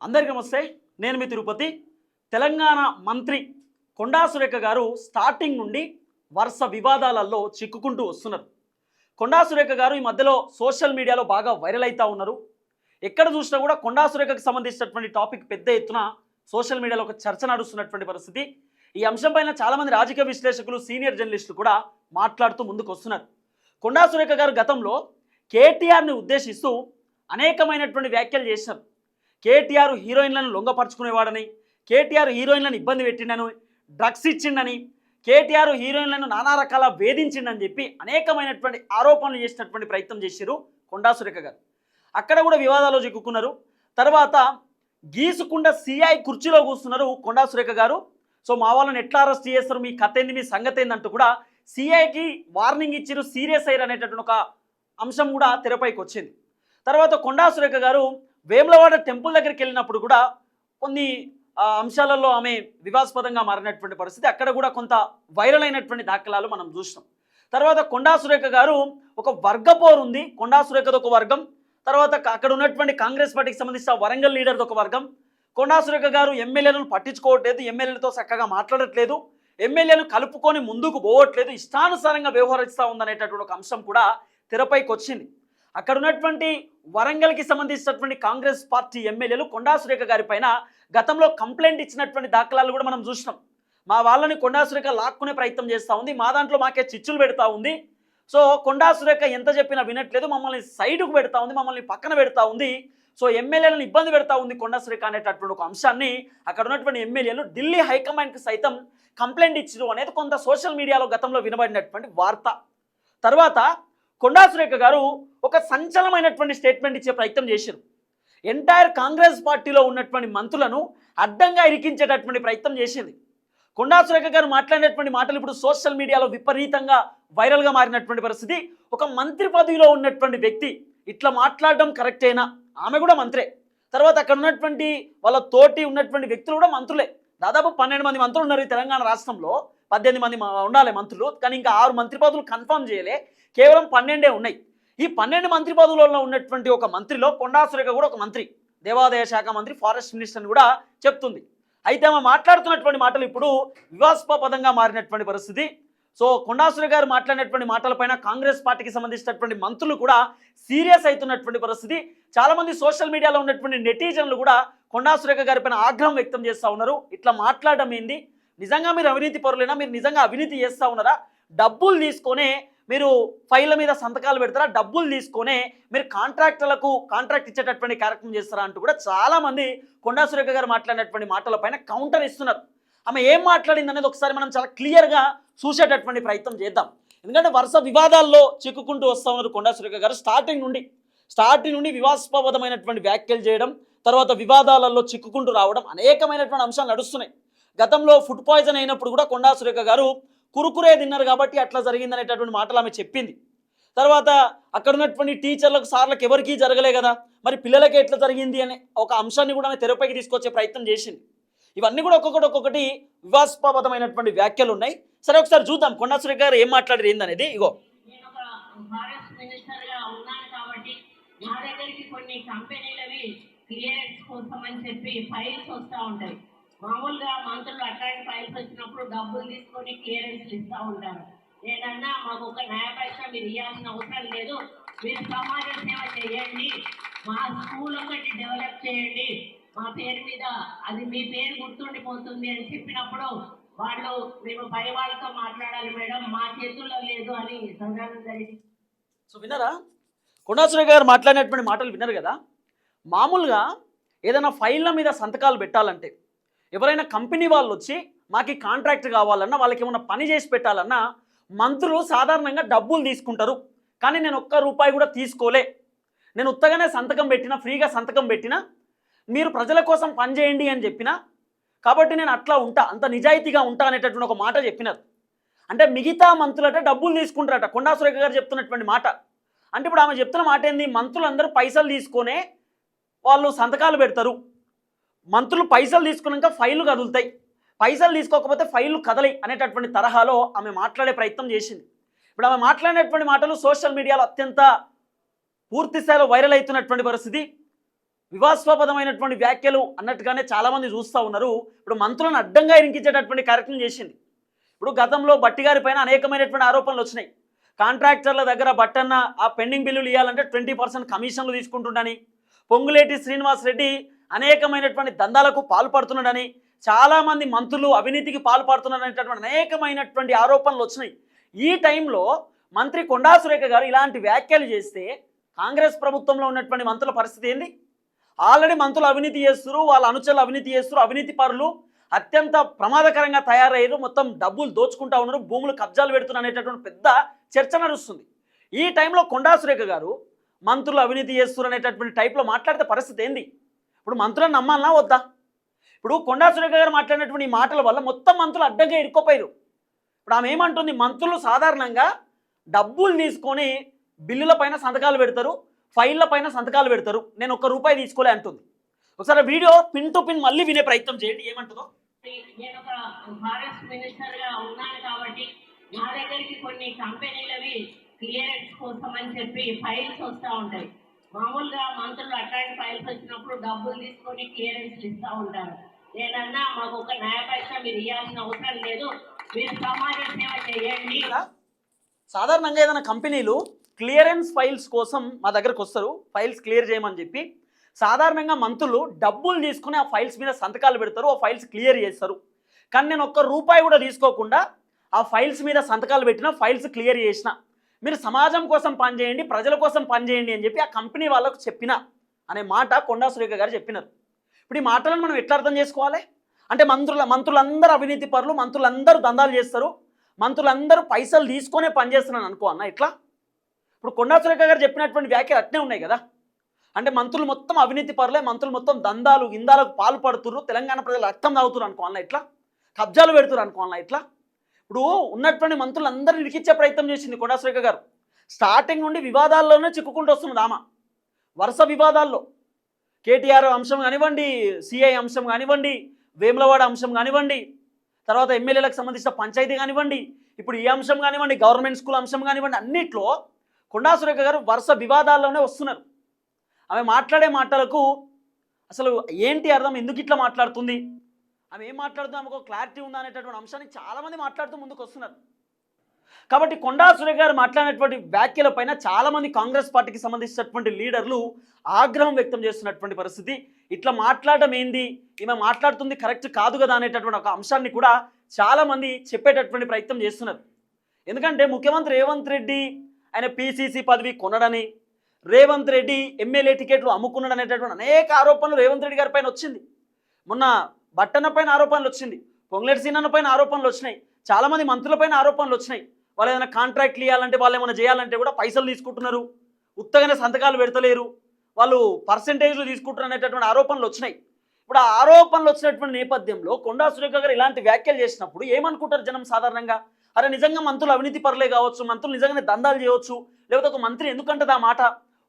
అందరికీ నమస్తే. నేను మీ తిరుపతి. తెలంగాణ మంత్రి కొండా సురేఖ గారు స్టార్టింగ్ నుండి వరుస వివాదాలలో చిక్కుకుంటూ వస్తున్నారు. కొండా సురేఖ గారు ఈ మధ్యలో సోషల్ మీడియాలో బాగా వైరల్ అవుతూ ఉన్నారు. ఎక్కడ చూసినా కూడా కొండా సురేఖకు సంబంధించినటువంటి టాపిక్ పెద్ద ఎత్తున సోషల్ మీడియాలో ఒక చర్చ నడుస్తున్నటువంటి పరిస్థితి. ఈ అంశంపైన చాలామంది రాజకీయ విశ్లేషకులు, సీనియర్ జర్నలిస్టులు కూడా మాట్లాడుతూ ముందుకు వస్తున్నారు. కొండా సురేఖ గారు గతంలో కేటీఆర్ని ఉద్దేశిస్తూ అనేకమైనటువంటి వ్యాఖ్యలు చేశారు. కేటీఆర్ హీరోయిన్లను లొంగపరుచుకునేవాడని, కేటీఆర్ హీరోయిన్లను ఇబ్బంది పెట్టిండని, డ్రగ్స్ ఇచ్చిండని, కేటీఆర్ హీరోయిన్లను నానా రకాల వేధించిండని చెప్పి అనేకమైనటువంటి ఆరోపణలు చేసినటువంటి ప్రయత్నం చేశారు కొండా సురేఖ గారు. అక్కడ కూడా వివాదాల్లో చిక్కుకున్నారు. తర్వాత గీసుకుండ సిఐ కుర్చీలో కూర్చున్నారు కొండా సురేఖ గారు. సో మా వాళ్ళని ఎట్లా అరెస్ట్ చేస్తారు, మీ కథ ఏంది, మీ సంగతి ఏందంటూ కూడా సిఐకి వార్నింగ్ ఇచ్చారు, సీరియస్ అయ్యారు అనేటటువంటి ఒక అంశం కూడా తెరపైకి వచ్చింది. తర్వాత కొండా సురేఖ గారు వేములవాడ టెంపుల్ దగ్గరికి వెళ్ళినప్పుడు కూడా కొన్ని అంశాలలో ఆమె వివాదాస్పదంగా మారినటువంటి పరిస్థితి, అక్కడ కూడా కొంత వైరల్ అయినటువంటి దాఖలాలు మనం చూసినాం. తర్వాత కొండా సురేఖ గారు ఒక వర్గపోరు ఉంది, కొండా సురేఖది ఒక వర్గం, తర్వాత అక్కడ ఉన్నటువంటి కాంగ్రెస్ పార్టీకి సంబంధించిన వరంగల్ లీడర్ది ఒక వర్గం. కొండా సురేఖ గారు ఎమ్మెల్యేలను పట్టించుకోవట్లేదు, ఎమ్మెల్యేలతో చక్కగా మాట్లాడట్లేదు, ఎమ్మెల్యేలను కలుపుకొని ముందుకు పోవట్లేదు, ఇష్టానుసారంగా వ్యవహరిస్తూ ఉందనేటటువంటి ఒక అంశం కూడా తెరపైకి వచ్చింది. అక్కడ ఉన్నటువంటి వరంగల్కి సంబంధించినటువంటి కాంగ్రెస్ పార్టీ ఎమ్మెల్యేలు కొండా సురేఖ గారి పైన గతంలో కంప్లైంట్ ఇచ్చినటువంటి దాఖలాలు కూడా మనం చూసినాం. మా వాళ్ళని కొండా సురేఖ లాక్కునే ప్రయత్నం చేస్తూ ఉంది, మా దాంట్లో మాకే చిచ్చులు పెడతా ఉంది, సో కొండా సురేఖ ఎంత చెప్పినా వినట్లేదు, మమ్మల్ని సైడుకు పెడతా ఉంది, మమ్మల్ని పక్కన పెడతా ఉంది, సో ఎమ్మెల్యేలను ఇబ్బంది పెడతా ఉంది కొండా సురేఖ అనేటటువంటి ఒక అంశాన్ని అక్కడ ఉన్నటువంటి ఎమ్మెల్యేలు ఢిల్లీ హైకమాండ్కి సైతం కంప్లైంట్ ఇచ్చారు అనేది కొంత సోషల్ మీడియాలో గతంలో వినబడినటువంటి వార్త. తర్వాత కొండా సురేఖ గారు ఒక సంచలనమైనటువంటి స్టేట్మెంట్ ఇచ్చే ప్రయత్నం చేశారు. ఎంటైర్ కాంగ్రెస్ పార్టీలో ఉన్నటువంటి మంత్రులను అడ్డంగా ఇరికించేటటువంటి ప్రయత్నం చేసింది. కొండా సురేఖ గారు మాట్లాడినటువంటి మాటలు ఇప్పుడు సోషల్ మీడియాలో విపరీతంగా వైరల్గా మారినటువంటి పరిస్థితి. ఒక మంత్రి పదవిలో ఉన్నటువంటి వ్యక్తి ఇట్లా మాట్లాడడం కరెక్టేనా? ఆమె కూడా మంత్రే. తర్వాత అక్కడ ఉన్నటువంటి వాళ్ళ తోటి ఉన్నటువంటి వ్యక్తులు కూడా మంత్రులే. దాదాపు 12 మంది మంత్రులు ఉన్నారు ఈ తెలంగాణ రాష్ట్రంలో. 18 మంది ఉండాలి మంత్రులు, కానీ ఇంకా 6 మంత్రి పదవులు కన్ఫర్మ్ చేయలే, కేవలం 12 ఉన్నాయి. ఈ 12 మంత్రి పదవులలో ఉన్నటువంటి ఒక మంత్రిలో కొండా సురేఖ కూడా ఒక మంత్రి, దేవాదాయ శాఖ మంత్రి, ఫారెస్ట్ మినిస్టర్ కూడా చెప్తుంది. అయితే ఆమె మాట్లాడుతున్నటువంటి మాటలు ఇప్పుడు వివాదాస్పదంగా మారినటువంటి పరిస్థితి. సో కొండా సురేఖ గారు మాట్లాడినటువంటి మాటలపైన కాంగ్రెస్ పార్టీకి సంబంధించినటువంటి మంత్రులు కూడా సీరియస్ అవుతున్నటువంటి పరిస్థితి. చాలామంది సోషల్ మీడియాలో ఉన్నటువంటి నెటిజన్లు కూడా కొండా సురేఖ గారి పైన ఆగ్రహం వ్యక్తం చేస్తూ ఉన్నారు. ఇట్లా మాట్లాడడం ఏంది? నిజంగా మీరు అవినీతి పరులేనా? మీరు నిజంగా అవినీతి చేస్తూ ఉన్నారా? డబ్బులు తీసుకొనే మీరు ఫైళ్ళ మీద సంతకాలు పెడతారా? డబ్బులు తీసుకొనే మీరు కాంట్రాక్టర్లకు కాంట్రాక్ట్ ఇచ్చేటటువంటి కార్యక్రమం చేస్తారా అంటూ కూడా చాలామంది కొండా సురేఖ గారు మాట్లాడినటువంటి మాటలపైన కౌంటర్ ఇస్తున్నారు. ఆమె ఏం మాట్లాడింది అనేది ఒకసారి మనం చాలా క్లియర్గా చూసేటటువంటి ప్రయత్నం చేద్దాం. ఎందుకంటే వరుస వివాదాల్లో చిక్కుకుంటూ వస్తూ ఉన్నారు కొండా సురేఖ గారు. స్టార్టింగ్ నుండి వివాదాస్పదమైనటువంటి వ్యాఖ్యలు చేయడం, తర్వాత వివాదాలలో చిక్కుకుంటూ రావడం, అనేకమైనటువంటి అంశాలు నడుస్తున్నాయి. గతంలో ఫుడ్ పాయిజన్ అయినప్పుడు కూడా కొండా సురేఖ గారు కురుకురే తిన్నారు కాబట్టి అట్లా జరిగిందనేటటువంటి మాటలు ఆమె చెప్పింది. తర్వాత అక్కడ ఉన్నటువంటి టీచర్లకు, సార్లకు ఎవరికీ జరగలే కదా, మరి పిల్లలకి ఎట్లా జరిగింది అనే ఒక అంశాన్ని కూడా ఆమె తెరపైకి తీసుకొచ్చే ప్రయత్నం చేసింది. ఇవన్నీ కూడా ఒక్కొక్కటి వివాదాస్పదమైనటువంటి వ్యాఖ్యలు ఉన్నాయి. సరే ఒకసారి చూద్దాం కొండా సురేఖ గారు ఏం మాట్లాడారు ఏందనేది. ఇగో, నా దగ్గరికి కొన్ని కంపెనీలవి క్లియరెన్స్ కోసం అని చెప్పి ఫైల్స్ వస్తూ ఉంటాయి. మామూలుగా మంత్రులు అట్లాంటి ఫైల్స్ వచ్చినప్పుడు డబ్బులు తీసుకొని క్లియరెన్స్ ఇస్తూ ఉంటారు. నేనన్నా మాకు ఒక న్యాయ పైసా మీరు ఇవ్వాల్సిన అవసరం లేదు, మీరు సమాజ సేవ చేయండి, మా స్కూల్ ఒకటి డెవలప్ చేయండి, మా పేరు మీద అది మీ పేరు గుర్తుండిపోతుంది అని చెప్పినప్పుడు వాళ్ళు మేము పై వాళ్ళతో మాట్లాడాలి మేడం, మా చేతుల్లో లేదు అని సంఘాలు జరిగింది. సో విన్నారా కొండా సురేఖ గారు మాట్లాడినటువంటి మాటలు విన్నారు కదా. మామూలుగా ఏదైనా ఫైళ్ళ మీద సంతకాలు పెట్టాలంటే, ఎవరైనా కంపెనీ వాళ్ళు వచ్చి మాకు కాంట్రాక్ట్ కావాలన్నా, వాళ్ళకి ఏమైనా పని చేసి పెట్టాలన్నా మంత్రులు సాధారణంగా డబ్బులు తీసుకుంటారు. కానీ నేను ఒక్క రూపాయి కూడా తీసుకోలే, నేను ఉత్తగానే సంతకం పెట్టినా, ఫ్రీగా సంతకం పెట్టినా, మీరు ప్రజల కోసం పనిచేయండి అని చెప్పినా, కాబట్టి నేను అట్లా ఉంటా, అంత నిజాయితీగా ఉంటా అనేటటువంటి ఒక మాట చెప్పినారు. అంటే మిగతా మంత్రులట డబ్బులు తీసుకుంటారట కొండా సురేఖ గారు చెప్తున్నటువంటి మాట. అంటే ఇప్పుడు ఆమె చెప్తున్న మాట ఏంది? మంత్రులందరూ పైసలు తీసుకొనే వాళ్ళు సంతకాలు పెడతారు, మంత్రులు పైసలు తీసుకున్నాక ఫైళ్ళు కదులుతాయి, పైసలు తీసుకోకపోతే ఫైళ్ళు కదలై అనేటటువంటి తరహాలో ఆమె మాట్లాడే ప్రయత్నం చేసింది. ఇప్పుడు ఆమె మాట్లాడినటువంటి మాటలు సోషల్ మీడియాలో అత్యంత పూర్తి స్థాయిలో వైరల్ అవుతున్నటువంటి పరిస్థితి. వివాదాస్పదమైనటువంటి వ్యాఖ్యలు అన్నట్టుగానే చాలామంది చూస్తూ ఉన్నారు. ఇప్పుడు మంత్రులను అడ్డంగా ఇరికించేటటువంటి కార్యక్రమం చేసింది. ఇప్పుడు గతంలో బట్టి గారి పైన అనేకమైనటువంటి ఆరోపణలు వచ్చినాయి. కాంట్రాక్టర్ల దగ్గర బట్టన్న ఆ పెండింగ్ బిల్లులు ఇవ్వాలంటే 20% కమిషన్లు తీసుకుంటుండని, పొంగులేటి శ్రీనివాస్ రెడ్డి అనేకమైనటువంటి దందాలకు పాల్పడుతున్నాడని, చాలామంది మంత్రులు అవినీతికి పాల్పడుతున్నారనేటటువంటి అనేకమైనటువంటి ఆరోపణలు వచ్చినాయి. ఈ టైంలో మంత్రి కొండా సురేఖ గారు ఇలాంటి వ్యాఖ్యలు చేస్తే కాంగ్రెస్ ప్రభుత్వంలో ఉన్నటువంటి మంత్రుల పరిస్థితి ఏంది? ఆల్రెడీ మంత్రులు అవినీతి చేస్తున్నారు, వాళ్ళ అనుచరులు అవినీతి చేస్తున్నారు, అవినీతి పరులు అత్యంత ప్రమాదకరంగా తయారయ్యారు, మొత్తం డబ్బులు దోచుకుంటా ఉన్నారు, భూములు కబ్జాలు పెడుతున్నారు అనేటటువంటి పెద్ద చర్చ నడుస్తుంది. ఈ టైంలో కొండా సురేఖ గారు మంత్రులు అవినీతి చేస్తున్నారు అనేటటువంటి టైప్లో మాట్లాడితే పరిస్థితి ఏంది? ఇప్పుడు మంత్రులను నమ్మాలన్నా వద్దా? ఇప్పుడు కొండా సురేఖ గారు మాట్లాడినటువంటి ఈ మాటల వల్ల మొత్తం మంత్రులు అడ్డంగా ఇరుక్కుపోయారు. ఇప్పుడు ఆమె ఏమంటుంది, మంత్రులు సాధారణంగా డబ్బులు తీసుకొని బిల్లుల పైన సంతకాలు పెడతారు, ఫైళ్ళ పైన సంతకాలు పెడతారు, నేను ₹1 తీసుకోలే అంటుంది. ఒకసారి వీడియో పిన్ టు పిన్ మళ్ళీ వినే ప్రయత్నం చేయండి ఏమంటుందో. నేను ఒక ఫారెస్ట్ మినిస్టర్ గా ఉన్నాను కాబట్టి నా దగ్గరికి కొన్ని కంపెనీలవి క్లియరెన్స్ కోసం అని చెప్పి ఫైల్స్ వస్తూ ఉంటాయి. మామూలుగా మంత్రులు అట్లాంటి ఫైల్స్ వచ్చినప్పుడు డబ్బులు తీసుకొని క్లియరెన్స్ ఇస్తూ ఉంటారు. నేనన్నా మాకు ఒక న్యాయ పైసా మీరు ఇవ్వాల్సిన అవసరం లేదు, మీరు సమాజ సేవ చేయండి. సాధారణంగా ఏదైనా కంపెనీలు క్లియరెన్స్ ఫైల్స్ కోసం మా దగ్గరకు వస్తారు, ఫైల్స్ క్లియర్ చేయమని చెప్పి. సాధారణంగా మంత్రులు డబ్బులు తీసుకుని ఆ ఫైల్స్ మీద సంతకాలు పెడతారు, ఆ ఫైల్స్ క్లియర్ చేస్తారు. కానీ నేను ₹1 కూడా తీసుకోకుండా ఆ ఫైల్స్ మీద సంతకాలు పెట్టిన, ఫైల్స్ క్లియర్ చేసిన, మీరు సమాజం కోసం పనిచేయండి, ప్రజల కోసం పనిచేయండి అని చెప్పి ఆ కంపెనీ వాళ్ళకు చెప్పిన అనే మాట కొండా సురేఖ గారు చెప్పినారు. ఇప్పుడు ఈ మాటలను మనం ఎట్లా అర్థం చేసుకోవాలి అంటే, మంత్రులందరూ అవినీతి పరులు, మంత్రులందరూ దందాలు చేస్తారు, మంత్రులందరూ పైసలు తీసుకొనే పనిచేస్తున్నాను అనుకో అన్న. ఇట్లా ఇప్పుడు కొండా సురేఖ గారు చెప్పినటువంటి వ్యాఖ్యలు అట్నే ఉన్నాయి కదా. అంటే మంత్రులు మొత్తం అవినీతి పరులే, మంత్రులు మొత్తం దందాలు గిందాలకు పాల్పడుతున్నారు, తెలంగాణ ప్రజలు రక్తం తాగుతున్నారు అనుకో అన్న. ఇట్లా కబ్జాలు పెడుతున్నారు అనుకో అన్న. ఇట్లా ఇప్పుడు ఉన్నటువంటి మంత్రులందరూ ఇరికిచ్చే ప్రయత్నం చేసింది కొండా సురేఖ గారు. స్టార్టింగ్ నుండి వివాదాల్లోనే చిక్కుకుంటూ వస్తున్నది ఆమె. వరుస వివాదాల్లో కేటీఆర్ అంశం కానివ్వండి, సిఐ అంశం కానివ్వండి, వేములవాడ అంశం కానివ్వండి, తర్వాత ఎమ్మెల్యేలకు సంబంధించిన పంచాయతీ కానివ్వండి, ఇప్పుడు ఈ అంశం కానివ్వండి, గవర్నమెంట్ స్కూల్ అంశం కానివ్వండి, అన్నిట్లో కొండా సురేఖ గారు వరుస వివాదాల్లోనే వస్తున్నారు. ఆమె మాట్లాడే మాటలకు అసలు ఏంటి అర్థం, ఎందుకు ఇట్లా మాట్లాడుతుంది, ఆమె ఏం మాట్లాడుతుంది, ఆమెకు క్లారిటీ ఉందా అనేటటువంటి అంశాన్ని చాలామంది మాట్లాడుతూ ముందుకు వస్తున్నారు. కాబట్టి కొండా సురేఖ గారు మాట్లాడినటువంటి వ్యాఖ్యల పైన చాలామంది కాంగ్రెస్ పార్టీకి సంబంధించినటువంటి లీడర్లు ఆగ్రహం వ్యక్తం చేస్తున్నటువంటి పరిస్థితి. ఇట్లా మాట్లాడడం ఏంది, ఈమె మాట్లాడుతుంది కరెక్ట్ కాదు కదా అనేటటువంటి ఒక అంశాన్ని కూడా చాలామంది చెప్పేటటువంటి ప్రయత్నం చేస్తున్నారు. ఎందుకంటే ముఖ్యమంత్రి రేవంత్ రెడ్డి ఆయన PCC పదవి కొనడని, రేవంత్ రెడ్డి ఎమ్మెల్యే టికెట్లు అమ్ముకున్నాడు అనేటటువంటి అనేక ఆరోపణలు రేవంత్ రెడ్డి గారి పైన వచ్చింది. మొన్న బట్టన్న పైన ఆరోపణలు వచ్చింది, పొంగులేటి శ్రీనివాస్ పైన ఆరోపణలు వచ్చినాయి, చాలామంది మంత్రుల పైన ఆరోపణలు వచ్చినాయి. వాళ్ళు ఏదైనా కాంట్రాక్ట్లు ఇవ్వాలంటే, వాళ్ళు ఏమైనా చేయాలంటే కూడా పైసలు తీసుకుంటున్నారు, ఉత్తగానే సంతకాలు పెడతలేరు, వాళ్ళు పర్సెంటేజ్లు తీసుకుంటున్నారు అనేటటువంటి ఆరోపణలు వచ్చినాయి. ఇప్పుడు ఆ ఆరోపణలు వచ్చినటువంటి నేపథ్యంలో కొండా సురేఖ గారు ఇలాంటి వ్యాఖ్యలు చేసినప్పుడు ఏమనుకుంటారు జనం సాధారణంగా? అరే నిజంగా మంత్రులు అవినీతి పరులే కావచ్చు, మంత్రులు నిజంగానే దందాలు చేయవచ్చు, లేకపోతే ఒక మంత్రి ఎందుకంటది ఆ మాట,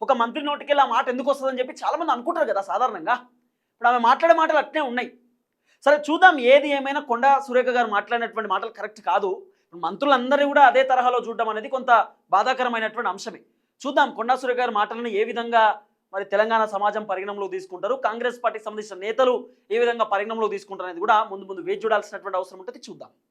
ఒక మంత్రి నోటికెళ్ళి ఆ మాట ఎందుకు వస్తుందని చెప్పి చాలామంది అనుకుంటారు కదా సాధారణంగా. ఇప్పుడు ఆమె మాట్లాడే మాటలు అట్నే ఉన్నాయి. సరే చూద్దాం, ఏది ఏమైనా కొండా సురేఖ గారు మాట్లాడినటువంటి మాటలు కరెక్ట్ కాదు. మంత్రులందరూ కూడా అదే తరహాలో చూడడం అనేది కొంత బాధాకరమైనటువంటి అంశమే. చూద్దాం కొండా సురేఖ గారి మాటలను ఏ విధంగా మరి తెలంగాణ సమాజం పరిగణంలో తీసుకుంటారు, కాంగ్రెస్ పార్టీకి సంబంధించిన నేతలు ఏ విధంగా పరిగణంలో తీసుకుంటారు అనేది కూడా ముందు వేచి చూడాల్సినటువంటి అవసరం ఉంటుంది. చూద్దాం.